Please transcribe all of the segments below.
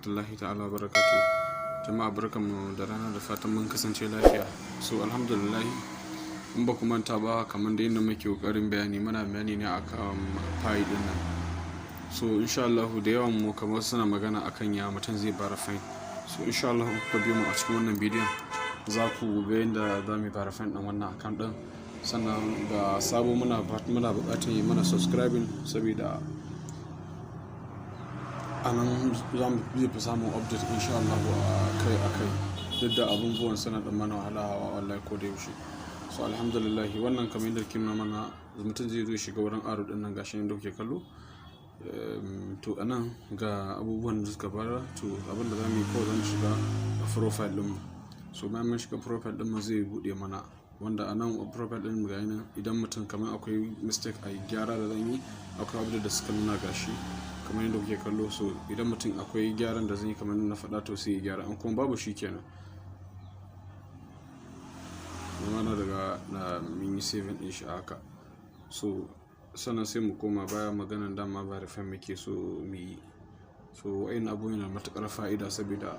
warahmatullahi ta'ala barakatuh. Jama'a barkanmu da rana, da fatan mun kasance lafiya. So alhamdulillah, in ba ku manta ba, kamar da yadda muke kokarin bayani, muna bayani ne akan file din nan. So insha Allah da yawan mu kamar suna magana akan ya mutum zai bara fine. So insha Allah ku biyo mu a cikin wannan bidiyon, za ku ga yadda za mu bara fine din wannan account din. Sannan ga sabo muna buƙatar yi mana subscribing, saboda anan za mu fi samun update insha Allah akai duk da abubuwan suna da mana wahala wallahi ko da yaushe. So alhamdulillah, wannan kamar yadda kin mana mutum zai zo shiga wurin aro din nan, gashi ne da kuke kallo. To anan ga abubuwan da suka fara, to abin da zamu yi kawai zamu shiga profile din mu. So bayan mun shiga profile din mu zai bude mana, wanda anan profile din mu ga yana, idan mutum kamar akwai mistake a gyara da zan yi, akwai abu da suka nuna gashi kamar yadda kuke kallo. So idan mutum akwai gyaran da zan yi kamar na faɗa, to sai ya gyara, an kuma babu shi kenan. Mana daga na mini 7 din shi haka. So sannan sai mu koma baya, maganan dama verify muke so mu yi. So wa'in abu yana matuƙar fa'ida, saboda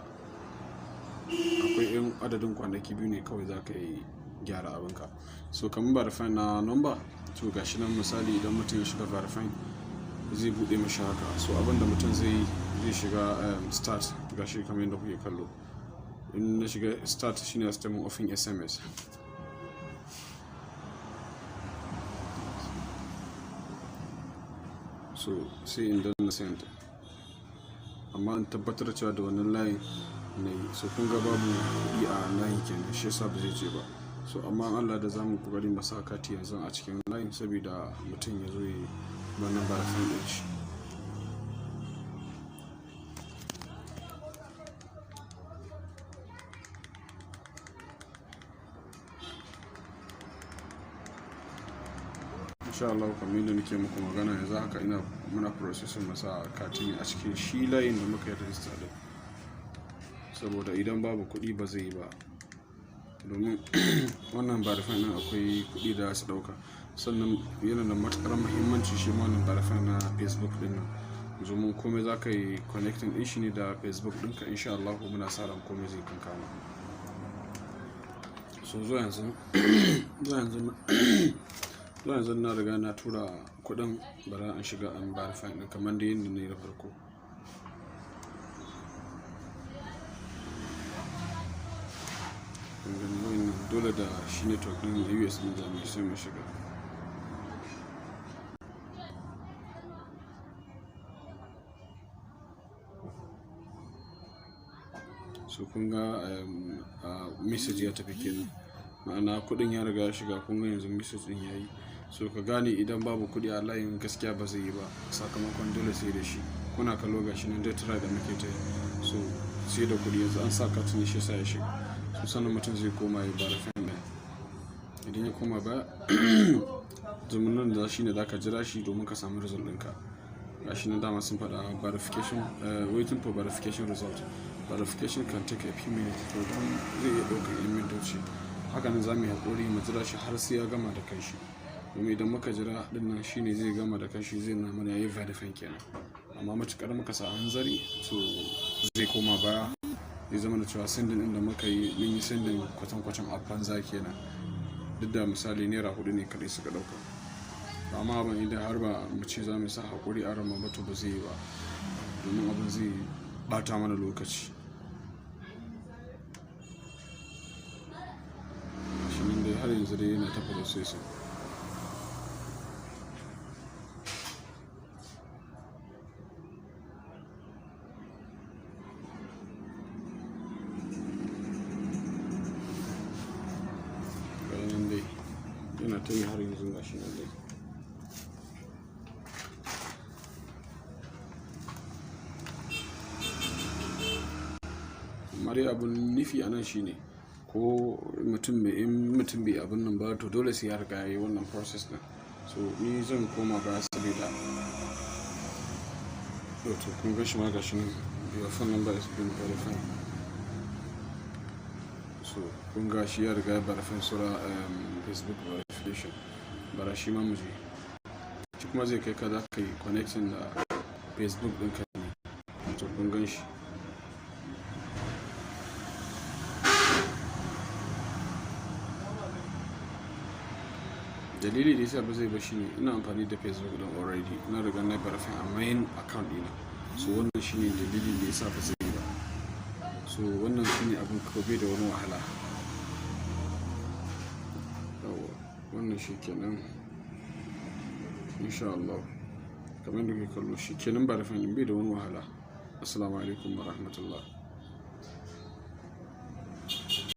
akwai yan adadin kwanaki biyu ne kawai za ka yi gyara abinka. So kamar verify na number, to gashi nan misali idan mutum ya shiga verify zai bude mashi haka. So abinda mutum zai shiga start, gashi kamar yadda kuke kallo. In na shiga start shine system offering SMS. So sai in danna send, amma in tabbatar cewa da wannan layin ne. So kun ga babu kuɗi a layin kenan, shi yasa ba zai je ba. So amma Allah da zamu kokari mu sa kati yanzu a cikin layin, saboda mutum ya zo yi wannan barafin din shi. Insha Allah, kamar yadda nake muku magana yanzu haka muna processing masa kati ne a cikin shi layin da muka yi register din, saboda idan babu kuɗi ba zai yi ba. Domin wannan barafin nan akwai kuɗi da su ɗauka. Sannan yana da matuƙar muhimmanci shi ma wannan barafin na Facebook din nan, domin komai za ka yi connecting din shi ne da Facebook ɗinka. Insha Allah muna sa ran komai zai kankama. So zuwa yanzu na riga na tura kuɗin, bara an shiga an verify din kamar da yadda na yi da farko. Dole da shi network din US din zamu sai mu shiga. So kun ga message ya tafi kenan, ma'ana kuɗin ya riga ya shiga. Kun ga yanzu message din yayi. So ka gane idan babu kuɗi a layin gaskiya ba zai yi ba, sakamakon dole sai da shi. Kuna kallo gashi nan dai try da muke ta yi. So sai da kuɗi yanzu an sa katin shi sa ya shiga. So sannan mutum zai koma ya bara fine din. Idan ya koma ba zumunin da shi ne za ka jira shi domin ka samu result ɗinka. Gashi nan dama sun faɗa verification, waiting for verification result. Verification can take a few minutes, to don zai iya ɗaukar 'yan mintoci. Haka nan za mu yi haƙuri mu jira shi har sai ya gama da kanshi. Domin idan muka jira din nan shine zai gama da kanshi, zai na mana yayi verify kenan. Amma matuƙar muka sa hanzari, to zai koma baya, zai zama da cewa sending din da muka yi mun yi sending kwatan a banza kenan. Duk da misali naira 4 ne kadai suka ɗauka. Amma abin idan har ba mu ce za mu sa haƙuri a ran ba, to ba zai yi ba, domin abin zai bata mana lokaci. Shi nan dai har yanzu dai yana ta processing. Yana ta yi har yanzu gashi nan dai. Amma dai abun nufi a nan shine, ko mutum bai abin nan ba, to dole sai ya riga ya yi wannan process din. So ni zan koma baya, saboda to kun ga shi ma gashi nan, your phone number is being verified. So kun ga shi ya riga ya verify sura Facebook verification. Bara shi ma mu je. Shi kuma zai kai ka za ka yi connection da Facebook ɗinka ne. To kun gan shi dalili da yasa ba zai ba shine ina amfani da Facebook din already, ina riga na verify a main account dina, so wannan shine dalilin da yasa ba zai yi ba. So wannan shine abin kawai da wani wahala. Yawa wannan shi kenan insha Allah, kamar da kuke kallo shi kenan verify din bai da wani wahala. Assalamu alaikum warahmatullah.